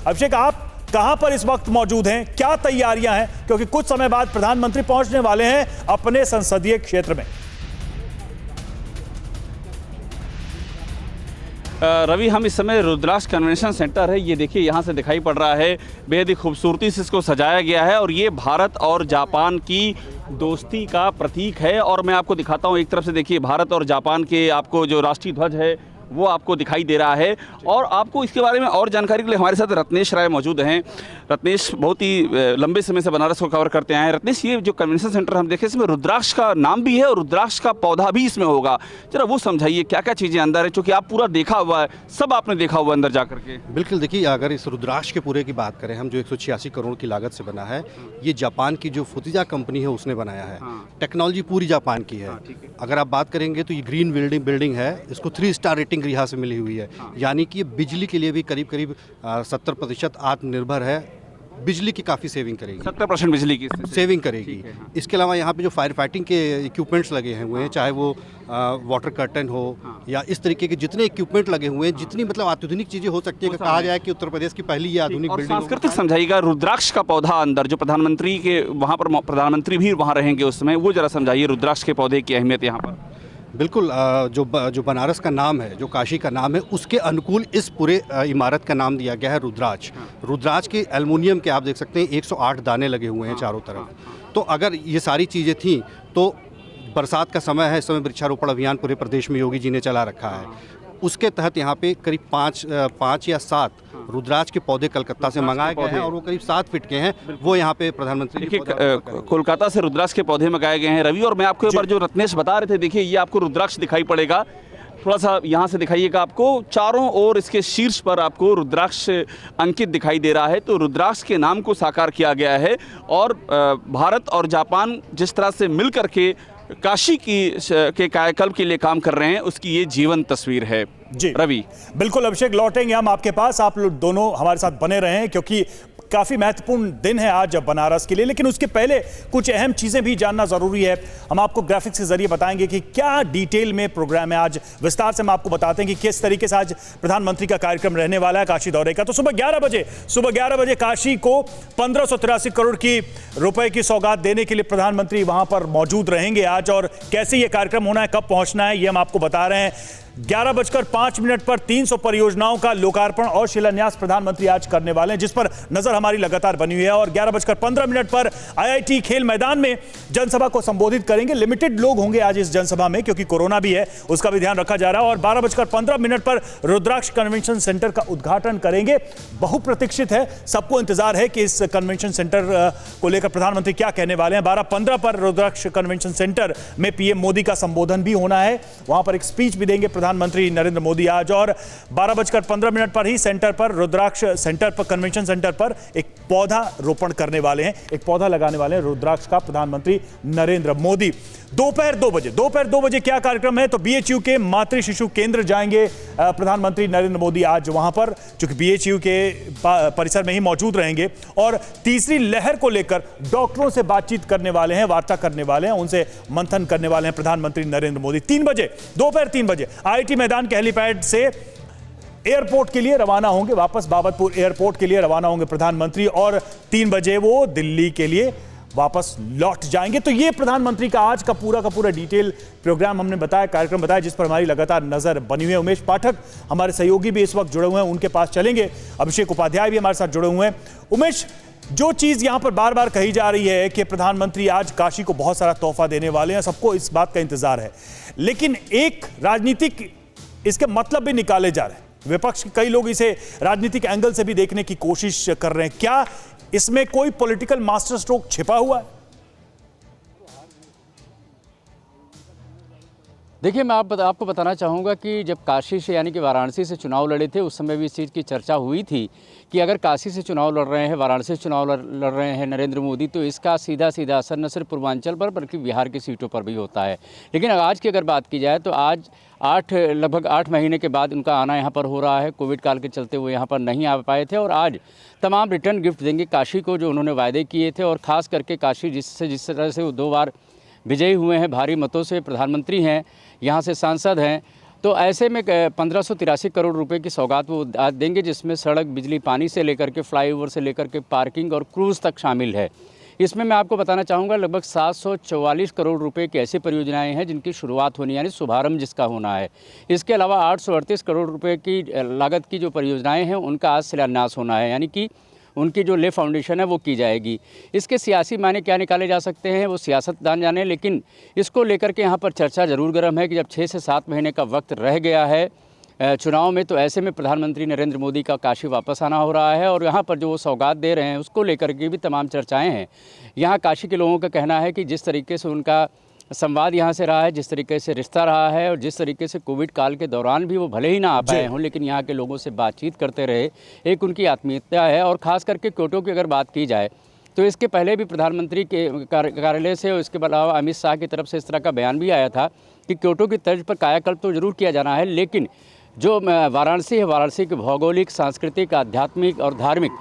अभिषेक, आप कहां पर इस वक्त मौजूद हैं, क्या तैयारियां हैं, क्योंकि कुछ समय बाद प्रधानमंत्री पहुंचने वाले हैं अपने संसदीय क्षेत्र में। रवि, हम इस समय रुद्राक्ष कन्वेंशन सेंटर है, ये देखिए यहाँ से दिखाई पड़ रहा है, बेहद ही खूबसूरती से इसको सजाया गया है और ये भारत और जापान की दोस्ती का प्रतीक है। और मैं आपको दिखाता हूँ, एक तरफ से देखिए भारत और जापान के आपको जो राष्ट्रीय ध्वज है वो आपको दिखाई दे रहा है। और आपको इसके बारे में और जानकारी के लिए हमारे साथ रत्नेश राय मौजूद हैं। रत्नेश बहुत ही लंबे समय से बनारस को कवर करते आए हैं। रत्नेश, ये जो कन्वेंशन सेंटर हम देखें, इसमें रुद्राक्ष का नाम भी है और रुद्राक्ष का पौधा भी इसमें होगा, जरा वो समझाइए क्या क्या चीज़ें अंदर है, क्योंकि आप पूरा देखा हुआ है, सब आपने देखा हुआ अंदर जा करके। बिल्कुल, देखिए अगर इस रुद्राक्ष के पूरे की बात करें हम, जो 186 करोड़ की लागत से बना है, ये जापान की जो फुजिया कंपनी है उसने बनाया है। टेक्नोलॉजी पूरी जापान की है। अगर आप बात करेंगे तो ये ग्रीन बिल्डिंग है, इसको 3 स्टार रेटिंग यहाँ से मिली हुई है। यानी कि ये बिजली के लिए भी करीब 70% आत्मनिर्भर है, बिजली की काफ़ी सेविंग करेगी, 70% बिजली की सेविंग करेगी। इसके अलावा यहाँ पे जो फायर फाइटिंग के इक्विपमेंट्स लगे हुए हैं, चाहे वो वाटर कर्टन हो या इस तरीके के जितने इक्विपमेंट लगे हुए हैं, जितनी मतलब आधुनिक चीज़ें हो सकती है, कहा जाए कि उत्तर प्रदेश की पहली ये आधुनिक बिल्डिंग। सांस्कृतिक समझाइएगा, रुद्राक्ष का पौधा अंदर जो प्रधानमंत्री के वहाँ पर प्रधानमंत्री भी वहाँ रहेंगे उस समय, वो जरा समझाइए रुद्राक्ष के पौधे की अहमियत यहाँ पर। बिल्कुल, जो बनारस का नाम है, जो काशी का नाम है, उसके अनुकूल इस पूरे इमारत का नाम दिया गया है रुद्राक्ष। रुद्राक्ष के एल्युमिनियम के आप देख सकते हैं 108 दाने लगे हुए हैं चारों तरफ। तो अगर ये सारी चीज़ें थीं तो बरसात का समय है, इस समय वृक्षारोपण अभियान पूरे प्रदेश में योगी जी ने चला रखा है। उसके तहत यहाँ पे करीब 5 या 7 रुद्राक्ष के पौधे कलकत्ता से मंगाए गए हैं और वो करीब 7 फीट के हैं। वो यहाँ पे प्रधानमंत्री कोलकाता से रुद्राक्ष के पौधे मंगाए गए हैं। रवि, और मैं आपको एक बार जो रत्नेश बता रहे थे, देखिए ये आपको रुद्राक्ष दिखाई पड़ेगा, थोड़ा सा यहाँ से दिखाइएगा, आपको चारों ओर इसके शीर्ष पर आपको रुद्राक्ष अंकित दिखाई दे रहा है। तो रुद्राक्ष के नाम को साकार किया गया है और भारत और जापान जिस तरह से मिल करके काशी के कायाकल्प के लिए काम कर रहे हैं, उसकी ये जीवन तस्वीर है। जी रवि, बिल्कुल अभिषेक, लौटेंगे हम आपके पास, आप लोग दोनों हमारे साथ बने रहे हैं क्योंकि काफी महत्वपूर्ण दिन है आज बनारस के लिए। लेकिन उसके पहले कुछ अहम चीजें भी जानना जरूरी है। हम आपको ग्राफिक्स के जरिए बताएंगे कि क्या डिटेल में प्रोग्राम है आज, विस्तार से हम आपको बताते हैं कि किस तरीके से आज प्रधानमंत्री का कार्यक्रम रहने वाला है काशी दौरे का। तो सुबह 11 बजे काशी को 1583 करोड़ की रुपए की सौगात देने के लिए प्रधानमंत्री वहां पर मौजूद रहेंगे आज। और कैसे ये कार्यक्रम होना है, कब पहुंचना है, ये हम आपको बता रहे हैं। 11:05 पर 300 परियोजनाओं का लोकार्पण और शिलान्यास प्रधानमंत्री आज करने वाले हैं, जिस पर नजर हमारी लगातार बनी हुई है। और 11:15 पर IIT खेल मैदान में जनसभा को संबोधित करेंगे। लिमिटेड लोग होंगे आज इस जनसभा में क्योंकि कोरोना भी है, उसका भी ध्यान रखा जा रहा है। और 12:15 पर रुद्राक्ष कन्वेंशन सेंटर का उद्घाटन करेंगे। बहुप्रतीक्षित है, सबको इंतजार है कि इस कन्वेंशन सेंटर को लेकर प्रधानमंत्री क्या कहने वाले हैं। 12:15 पर रुद्राक्ष कन्वेंशन सेंटर में PM मोदी का संबोधन भी होना है, वहां पर एक स्पीच भी देंगे प्रधानमंत्री नरेंद्र मोदी आज। और 12:15 पर ही सेंटर पर, रुद्राक्ष सेंटर पर, कन्वेंशन सेंटर पर एक पौधा रोपण करने वाले हैं, एक पौधा लगाने वाले हैं रुद्राक्ष का प्रधानमंत्री नरेंद्र मोदी। दोपहर 2 बजे क्या कार्यक्रम है, तो BHU के मातृ शिशु केंद्र जाएंगे प्रधानमंत्री नरेंद्र मोदी आज वहां पर, चूंकि BHU के परिसर में ही मौजूद रहेंगे। और तीसरी लहर को लेकर डॉक्टरों से बातचीत करने वाले हैं, वार्ता करने वाले हैं, उनसे मंथन करने वाले हैं प्रधानमंत्री नरेंद्र मोदी। दोपहर 3 बजे IIT मैदान के हेलीपैड से एयरपोर्ट के लिए रवाना होंगे, वापस बाबतपुर एयरपोर्ट के लिए रवाना होंगे प्रधानमंत्री। और 3 बजे वो दिल्ली के लिए वापस लौट जाएंगे। तो ये प्रधानमंत्री का आज का पूरा डिटेल प्रोग्राम हमने बताया, कार्यक्रम बताया, जिस पर हमारी लगातार नजर बनी हुई है। उमेश पाठक हमारे सहयोगी भी इस वक्त जुड़े हुए हैं, उनके पास चलेंगे। अभिषेक उपाध्याय भी हमारे साथ जुड़े हुए हैं। उमेश, जो चीज यहां पर बार बार कही जा रही है कि प्रधानमंत्री आज काशी को बहुत सारा तोहफा देने वाले हैं, सबको इस बात का इंतजार है, लेकिन एक राजनीतिक इसके मतलब भी निकाले जा रहे हैं। विपक्ष के कई लोग इसे राजनीतिक एंगल से भी देखने की कोशिश कर रहे हैं। क्या इसमें कोई पॉलिटिकल मास्टर स्ट्रोक छिपा हुआ है? देखिए, मैं आपको बताना चाहूँगा कि जब काशी से यानी कि वाराणसी से चुनाव लड़े थे, उस समय भी इस चीज़ की चर्चा हुई थी कि अगर काशी से चुनाव लड़ रहे हैं, वाराणसी से चुनाव लड़ रहे हैं नरेंद्र मोदी, तो इसका सीधा असर न सिर्फ पूर्वांचल पर बल्कि बिहार की सीटों पर भी होता है। लेकिन आज की अगर बात की जाए तो आज लगभग 8 महीने के बाद उनका आना यहाँ पर हो रहा है। कोविड काल के चलते वो यहाँ पर नहीं आ पाए थे और आज तमाम रिटर्न गिफ्ट देंगे काशी को, जो उन्होंने वायदे किए थे। और ख़ास करके काशी जिस तरह से वो 2 बार विजयी हुए हैं भारी मतों से, प्रधानमंत्री हैं, यहाँ से सांसद हैं, तो ऐसे में 1583 करोड़ रुपए की सौगात वो आज देंगे, जिसमें सड़क, बिजली, पानी से लेकर के फ्लाईओवर से लेकर के पार्किंग और क्रूज़ तक शामिल है। इसमें मैं आपको बताना चाहूँगा लगभग 744 करोड़ रुपए की ऐसी परियोजनाएं हैं जिनकी शुरुआत होनी, यानी शुभारंभ जिसका होना है। इसके अलावा 838 करोड़ रुपए की लागत की जो परियोजनाएं हैं उनका आज शिलान्यास होना है, यानी कि उनकी जो ले फाउंडेशन है वो की जाएगी। इसके सियासी मायने क्या निकाले जा सकते हैं वो सियासतदान जाने, लेकिन इसको लेकर के यहाँ पर चर्चा ज़रूर गर्म है कि जब 6 से 7 महीने का वक्त रह गया है चुनाव में, तो ऐसे में प्रधानमंत्री नरेंद्र मोदी का काशी वापस आना हो रहा है और यहाँ पर जो वो सौगात दे रहे हैं उसको लेकर के भी तमाम चर्चाएं हैं। यहाँ काशी के लोगों का कहना है कि जिस तरीके से उनका संवाद यहाँ से रहा है, जिस तरीके से रिश्ता रहा है और जिस तरीके से कोविड काल के दौरान भी वो भले ही ना आ पाए हों लेकिन यहाँ के लोगों से बातचीत करते रहे, एक उनकी आत्मीयता है। और ख़ास करके क्योटो की अगर बात की जाए तो इसके पहले भी प्रधानमंत्री के कार्यालय से और इसके अलावा अमित शाह की तरफ से इस तरह का बयान भी आया था कि क्योटो की तर्ज पर कायाकल्प तो ज़रूर किया जाना है, लेकिन जो वाराणसी है, वाराणसी के भौगोलिक, सांस्कृतिक, आध्यात्मिक और धार्मिक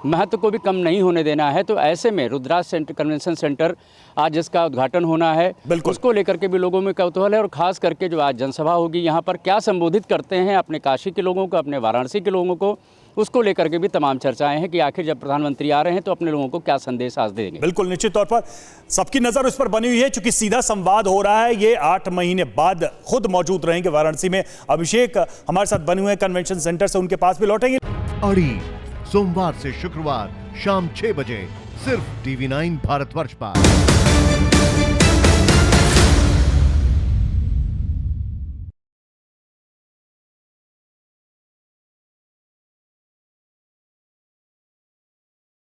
महत्व को भी कम नहीं होने देना है। तो ऐसे में रुद्राक्ष कन्वेंशन सेंटर आज जिसका उद्घाटन होना है, उसको लेकर के भी लोगों में कौतूहल है। और ख़ास करके जो आज जनसभा होगी यहाँ पर क्या संबोधित करते हैं अपने काशी के लोगों को, अपने वाराणसी के लोगों को, उसको लेकर के भी तमाम चर्चाएं हैं कि आखिर जब प्रधानमंत्री आ रहे हैं तो अपने लोगों को क्या संदेश आज देंगे। बिल्कुल, निश्चित तौर पर सबकी नजर उस पर बनी हुई है क्योंकि सीधा संवाद हो रहा है। ये 8 महीने बाद खुद मौजूद रहेंगे वाराणसी में। अभिषेक हमारे साथ बने हुए हैं कन्वेंशन सेंटर से, उनके पास भी लौटेंगे। अड़ी सोमवार से शुक्रवार शाम 6 बजे सिर्फ TV9 भारतवर्ष पर।